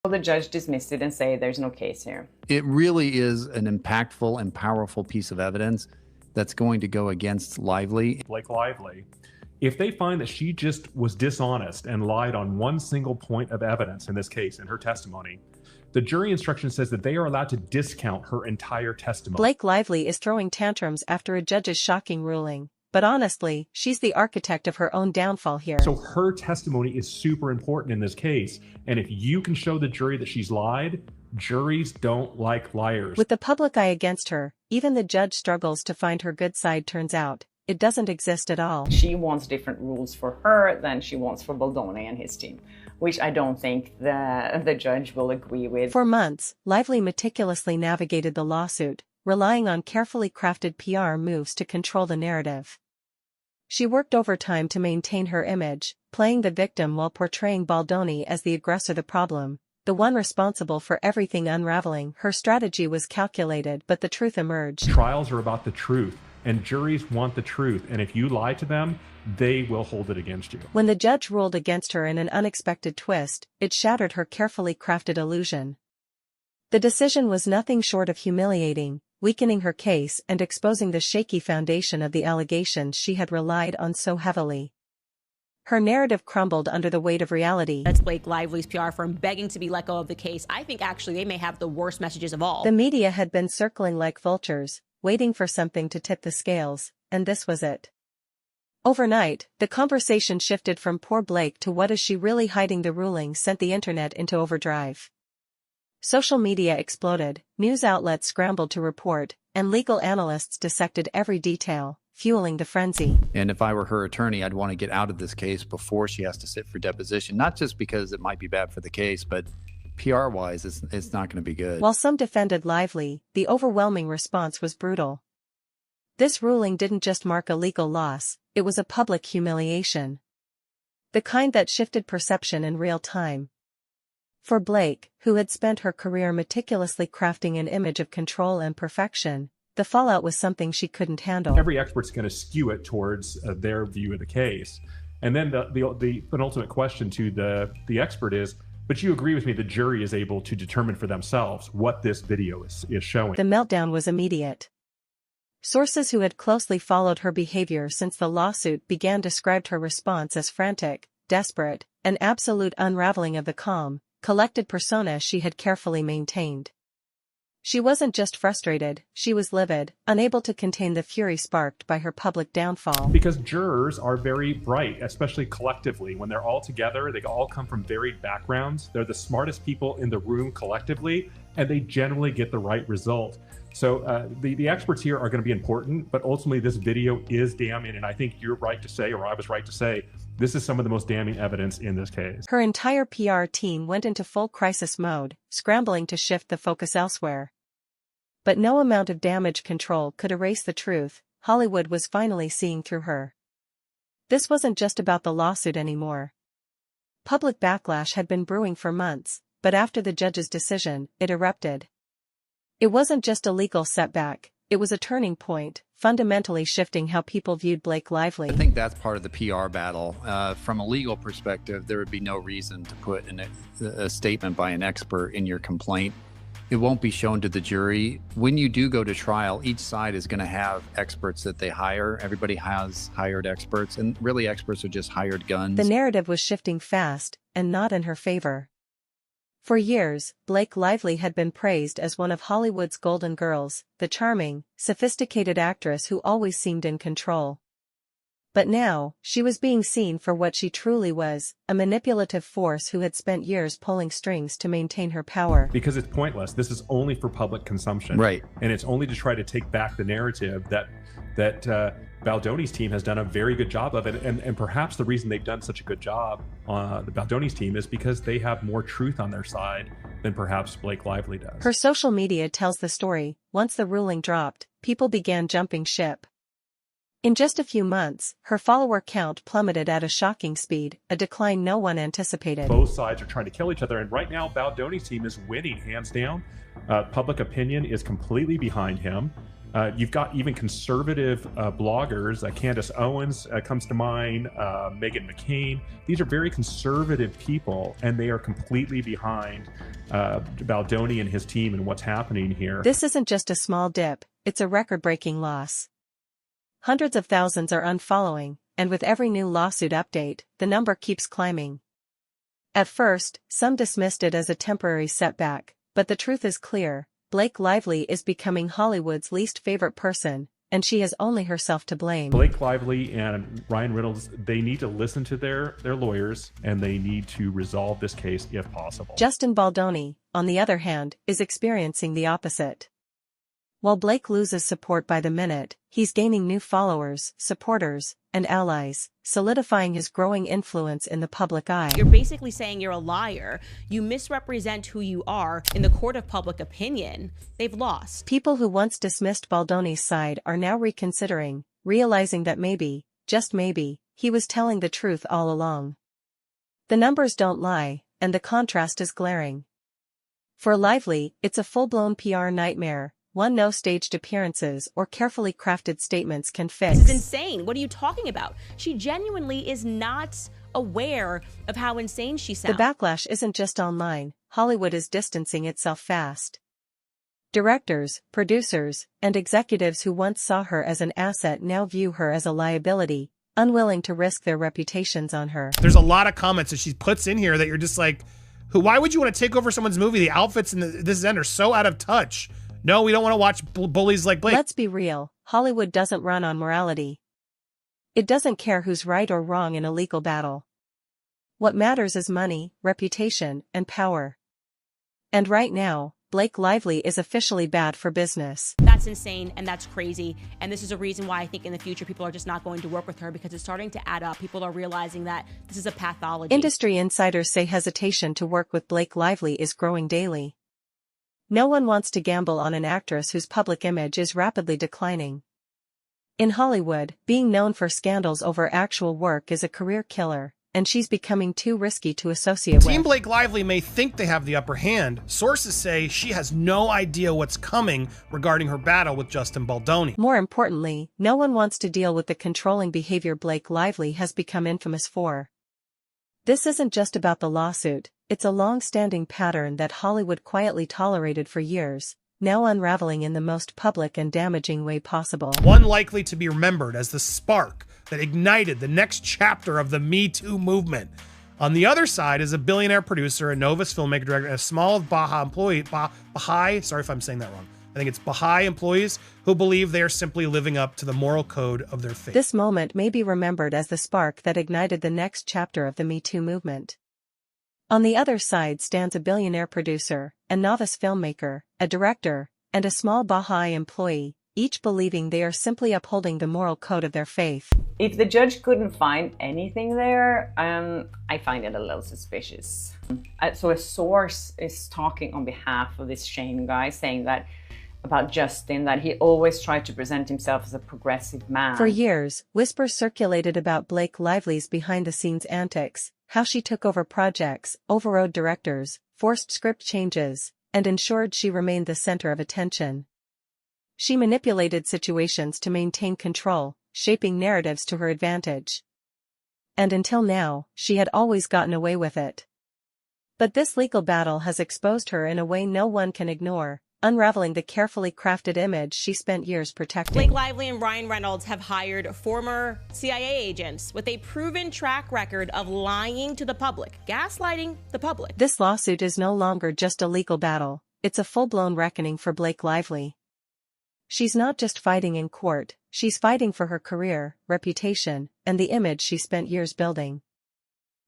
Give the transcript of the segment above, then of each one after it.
The judge dismissed it and say there's no case here. It really is an impactful and powerful piece of evidence that's going to go against Lively. Blake Lively, if they find that she just was dishonest and lied on one single point of evidence in this case, in her testimony, the jury instruction says that they are allowed to discount her entire testimony. Blake Lively is throwing tantrums after a judge's shocking ruling. But honestly, she's the architect of her own downfall here. So her testimony is super important in this case. And if you can show the jury that she's lied, juries don't like liars. With the public eye against her, even the judge struggles to find her good side. Turns out, it doesn't exist at all. She wants different rules for her than she wants for Baldoni and his team, which I don't think the judge will agree with. For months, Lively meticulously navigated the lawsuit, relying on carefully crafted PR moves to control the narrative. She worked overtime to maintain her image, playing the victim while portraying Baldoni as the aggressor, the problem, the one responsible for everything unraveling. Her strategy was calculated, but the truth emerged. Trials are about the truth, and juries want the truth, and if you lie to them, they will hold it against you. When the judge ruled against her in an unexpected twist, it shattered her carefully crafted illusion. The decision was nothing short of humiliating, weakening her case and exposing the shaky foundation of the allegations she had relied on so heavily. Her narrative crumbled under the weight of reality. That's Blake Lively's PR firm begging to be let go of the case. I think actually they may have the worst messages of all. The media had been circling like vultures, waiting for something to tip the scales, and this was it. Overnight, the conversation shifted from poor Blake to what is she really hiding. The ruling sent the internet into overdrive. Social media exploded, news outlets scrambled to report, and legal analysts dissected every detail, fueling the frenzy. And if I were her attorney, I'd want to get out of this case before she has to sit for deposition, not just because it might be bad for the case, but PR-wise, it's not going to be good. While some defended Lively, the overwhelming response was brutal. This ruling didn't just mark a legal loss, it was a public humiliation. The kind that shifted perception in real time. For Blake, who had spent her career meticulously crafting an image of control and perfection, the fallout was something she couldn't handle. Every expert's going to skew it towards their view of the case. And then the penultimate question to the expert is, but you agree with me the jury is able to determine for themselves what this video is showing. The meltdown was immediate. Sources who had closely followed her behavior since the lawsuit began described her response as frantic, desperate, an absolute unraveling of the calm, collected persona she had carefully maintained. She wasn't just frustrated, she was livid, unable to contain the fury sparked by her public downfall. Because jurors are very bright, especially collectively. When they're all together, they all come from varied backgrounds. They're the smartest people in the room collectively, and they generally get the right result. So the experts here are going to be important, but ultimately this video is damning, and I think you're right to say, or I was right to say, this is some of the most damning evidence in this case. Her entire PR team went into full crisis mode, scrambling to shift the focus elsewhere. But no amount of damage control could erase the truth. Hollywood was finally seeing through her. This wasn't just about the lawsuit anymore. Public backlash had been brewing for months, but after the judge's decision, it erupted. It wasn't just a legal setback, it was a turning point, fundamentally shifting how people viewed Blake Lively. I think that's part of the PR battle. From a legal perspective, there would be no reason to put a statement by an expert in your complaint. It won't be shown to the jury. When you do go to trial, each side is going to have experts that they hire. Everybody has hired experts, and really experts are just hired guns. The narrative was shifting fast, and not in her favor. For years, Blake Lively had been praised as one of Hollywood's golden girls, the charming, sophisticated actress who always seemed in control. But now, she was being seen for what she truly was, a manipulative force who had spent years pulling strings to maintain her power. Because it's pointless. This is only for public consumption. Right. And it's only to try to take back the narrative that Baldoni's team has done a very good job of it. And perhaps the reason they've done such a good job on the Baldoni's team is because they have more truth on their side than perhaps Blake Lively does. Her social media tells the story. Once the ruling dropped, people began jumping ship. In just a few months, her follower count plummeted at a shocking speed, a decline no one anticipated. Both sides are trying to kill each other, and right now Baldoni's team is winning hands down. Public opinion is completely behind him. You've got even conservative bloggers. Candace Owens comes to mind, Meghan McCain. These are very conservative people, and they are completely behind Baldoni and his team and what's happening here. This isn't just a small dip, it's a record-breaking loss. Hundreds of thousands are unfollowing, and with every new lawsuit update, the number keeps climbing. At first, some dismissed it as a temporary setback, but the truth is clear. Blake Lively is becoming Hollywood's least favorite person, and she has only herself to blame. Blake Lively and Ryan Reynolds, they need to listen to their lawyers, and they need to resolve this case if possible. Justin Baldoni, on the other hand, is experiencing the opposite. While Blake loses support by the minute, he's gaining new followers, supporters, and allies, solidifying his growing influence in the public eye. You're basically saying you're a liar. You misrepresent who you are in the court of public opinion. They've lost. People who once dismissed Baldoni's side are now reconsidering, realizing that maybe, just maybe, he was telling the truth all along. The numbers don't lie, and the contrast is glaring. For Lively, it's a full-blown PR nightmare. One no staged appearances or carefully crafted statements can fix. This is insane. What are you talking about? She genuinely is not aware of how insane she sounds. The backlash isn't just online. Hollywood is distancing itself fast. Directors, producers, and executives who once saw her as an asset now view her as a liability, unwilling to risk their reputations on her. There's a lot of comments that she puts in here that you're just like, why would you want to take over someone's movie? The outfits in this end are so out of touch. No, we don't want to watch bullies like Blake. Let's be real, Hollywood doesn't run on morality. It doesn't care who's right or wrong in a legal battle. What matters is money, reputation, and power. And right now, Blake Lively is officially bad for business. That's insane and that's crazy. And this is a reason why I think in the future people are just not going to work with her, because it's starting to add up. People are realizing that this is a pathology. Industry insiders say hesitation to work with Blake Lively is growing daily. No one wants to gamble on an actress whose public image is rapidly declining. In Hollywood, being known for scandals over actual work is a career killer, and she's becoming too risky to associate with. Team Blake Lively may think they have the upper hand. Sources say she has no idea what's coming regarding her battle with Justin Baldoni. More importantly, no one wants to deal with the controlling behavior Blake Lively has become infamous for. This isn't just about the lawsuit, it's a long-standing pattern that Hollywood quietly tolerated for years, now unraveling in the most public and damaging way possible. One likely to be remembered as the spark that ignited the next chapter of the Me Too movement. On the other side is a billionaire producer, a novice filmmaker, director, and a small Baha'i employee, Baha'i, sorry if I'm saying that wrong. I think it's Baha'i employees who believe they are simply living up to the moral code of their faith. This moment may be remembered as the spark that ignited the next chapter of the Me Too movement. On the other side stands a billionaire producer, a novice filmmaker, a director, and a small Baha'i employee, each believing they are simply upholding the moral code of their faith. If the judge couldn't find anything there, I find it a little suspicious. So a source is talking on behalf of this Shane guy, saying that about Justin, that he always tried to present himself as a progressive man. For years, whispers circulated about Blake Lively's behind-the-scenes antics, how she took over projects, overrode directors, forced script changes, and ensured she remained the center of attention. She manipulated situations to maintain control, shaping narratives to her advantage. And until now, she had always gotten away with it. But this legal battle has exposed her in a way no one can ignore, unraveling the carefully crafted image she spent years protecting. Blake Lively and Ryan Reynolds have hired former CIA agents with a proven track record of lying to the public, gaslighting the public. This lawsuit is no longer just a legal battle, it's a full-blown reckoning for Blake Lively. She's not just fighting in court, she's fighting for her career, reputation, and the image she spent years building.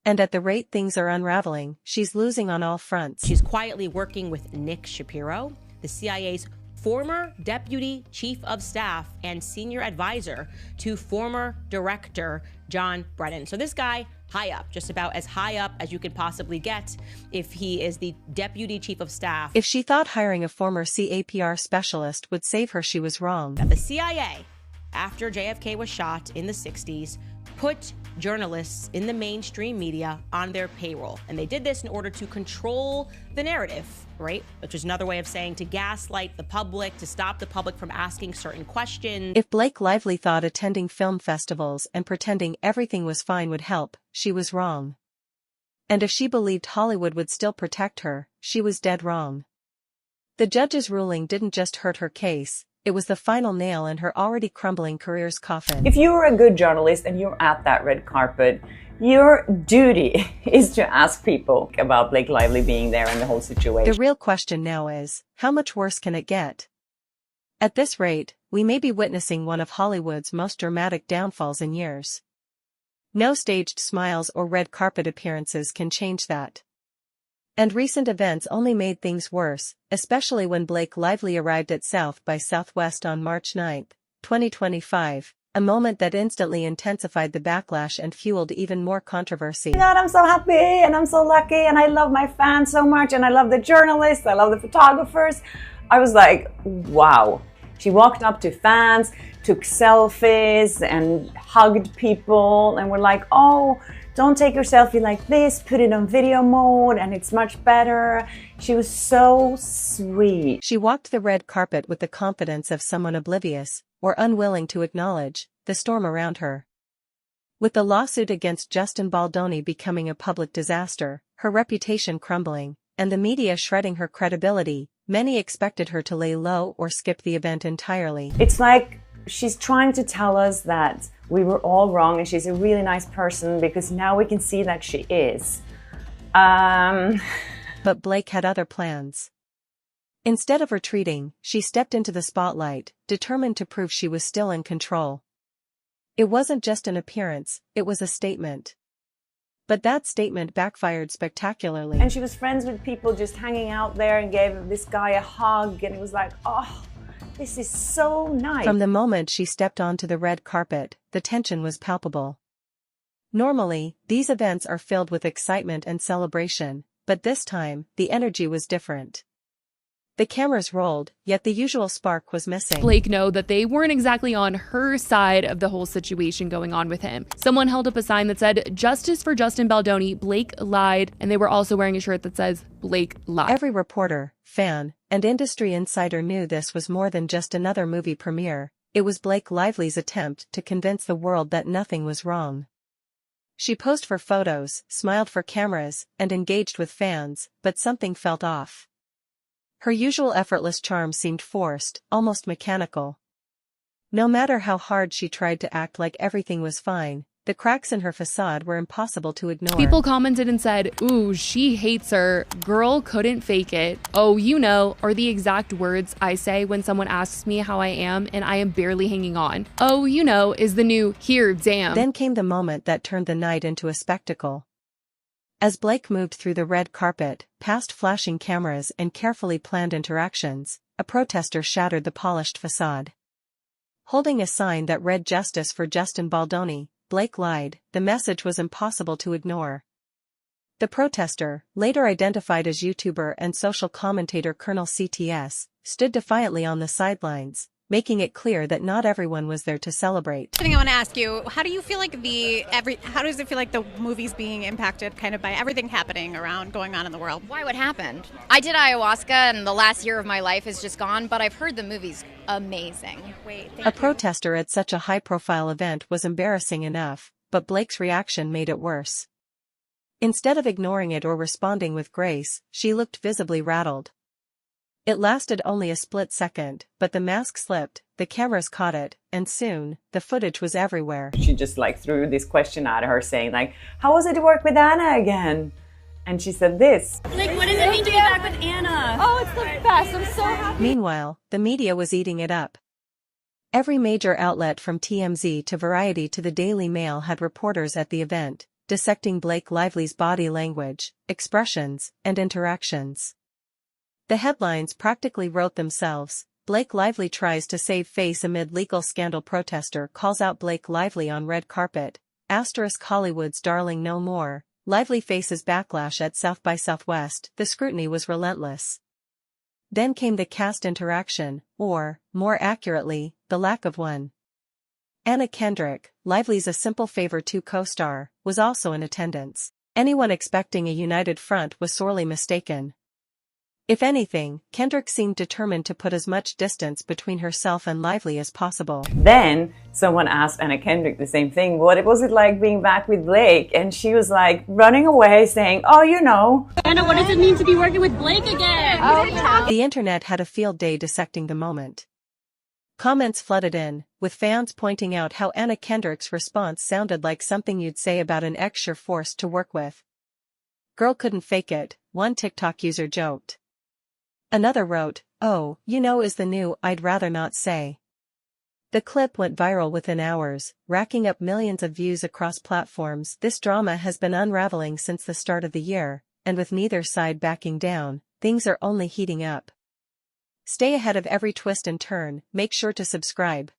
And at the rate things are unraveling, she's losing on all fronts. She's quietly working with Nick Shapiro, the CIA's former deputy chief of staff and senior advisor to former director John Brennan. So this guy, high up, just about as high up as you could possibly get if he is the deputy chief of staff. If she thought hiring a former CAPR specialist would save her, she was wrong. The CIA, after JFK was shot in the 60s, put journalists in the mainstream media on their payroll. And they did this in order to control the narrative, right? Which is another way of saying to gaslight the public, to stop the public from asking certain questions. If Blake Lively thought attending film festivals and pretending everything was fine would help, she was wrong. And if she believed Hollywood would still protect her, she was dead wrong. The judge's ruling didn't just hurt her case, it was the final nail in her already crumbling career's coffin. If you're a good journalist and you're at that red carpet, your duty is to ask people about Blake Lively being there and the whole situation. The real question now is, how much worse can it get? At this rate, we may be witnessing one of Hollywood's most dramatic downfalls in years. No staged smiles or red carpet appearances can change that. And recent events only made things worse, especially when Blake Lively arrived at South by Southwest on March 9, 2025, a moment that instantly intensified the backlash and fueled even more controversy. God, I'm so happy and I'm so lucky and I love my fans so much and I love the journalists, I love the photographers. I was like, wow. She walked up to fans, took selfies and hugged people and were like, oh, don't take your selfie like this, put it on video mode and it's much better. She was so sweet. She walked the red carpet with the confidence of someone oblivious, or unwilling to acknowledge, the storm around her. With the lawsuit against Justin Baldoni becoming a public disaster, her reputation crumbling, and the media shredding her credibility, many expected her to lay low or skip the event entirely. It's like she's trying to tell us that we were all wrong and she's a really nice person because now we can see that she is. But Blake had other plans. Instead of retreating, she stepped into the spotlight, determined to prove she was still in control. It wasn't just an appearance, it was a statement. But that statement backfired spectacularly. And she was friends with people just hanging out there and gave this guy a hug and it was like, oh, this is so nice. From the moment she stepped onto the red carpet, the tension was palpable. Normally, these events are filled with excitement and celebration, but this time, the energy was different. The cameras rolled, yet the usual spark was missing. Blake know that they weren't exactly on her side of the whole situation going on with him. Someone held up a sign that said, "Justice for Justin Baldoni, Blake lied," and they were also wearing a shirt that says, "Blake lied." Every reporter, fan, and industry insider knew this was more than just another movie premiere. It was Blake Lively's attempt to convince the world that nothing was wrong. She posed for photos, smiled for cameras, and engaged with fans, but something felt off. Her usual effortless charm seemed forced, almost mechanical. No matter how hard she tried to act like everything was fine, the cracks in her facade were impossible to ignore. People commented and said, "Ooh, she hates her. Girl couldn't fake it. Oh, you know," are the exact words I say when someone asks me how I am and I am barely hanging on. "Oh, you know," is the new "here, damn." Then came the moment that turned the night into a spectacle. As Blake moved through the red carpet, past flashing cameras and carefully planned interactions, a protester shattered the polished facade. Holding a sign that read "Justice for Justin Baldoni, Blake lied," the message was impossible to ignore. The protester, later identified as YouTuber and social commentator Colonel CTS, stood defiantly on the sidelines, making it clear that not everyone was there to celebrate. I think I want to ask you, how do you feel like how does it feel like the movie's being impacted kind of by everything happening around going on in the world? Why, what happened? I did ayahuasca and the last year of my life is just gone, but I've heard the movie's amazing. A protester at such a high-profile event was embarrassing enough, but Blake's reaction made it worse. Instead of ignoring it or responding with grace, she looked visibly rattled. It lasted only a split second, but the mask slipped, the cameras caught it, and soon, the footage was everywhere. She just like threw this question at her saying like, how was it to work with Anna again? And she said this. Like, what does it mean to be back with Anna? Oh, it's the best. I'm so happy. Meanwhile, the media was eating it up. Every major outlet from TMZ to Variety to the Daily Mail had reporters at the event, dissecting Blake Lively's body language, expressions, and interactions. The headlines practically wrote themselves. Blake Lively tries to save face amid legal scandal. Protester calls out Blake Lively on red carpet. * Hollywood's darling no more. Lively faces backlash at South by Southwest. The scrutiny was relentless. Then came the cast interaction, or, more accurately, the lack of one. Anna Kendrick, Lively's A Simple Favor 2 co-star, was also in attendance. Anyone expecting a united front was sorely mistaken. If anything, Kendrick seemed determined to put as much distance between herself and Lively as possible. Then someone asked Anna Kendrick the same thing. What was it like being back with Blake? And she was like running away saying, oh, you know. Anna, what does it mean to be working with Blake again? The internet had a field day dissecting the moment. Comments flooded in, with fans pointing out how Anna Kendrick's response sounded like something you'd say about an ex you're forced to work with. Girl couldn't fake it, one TikTok user joked. Another wrote, oh, you know is the new I'd rather not say. The clip went viral within hours, racking up millions of views across platforms. This drama has been unraveling since the start of the year, and with neither side backing down, things are only heating up. Stay ahead of every twist and turn, make sure to subscribe.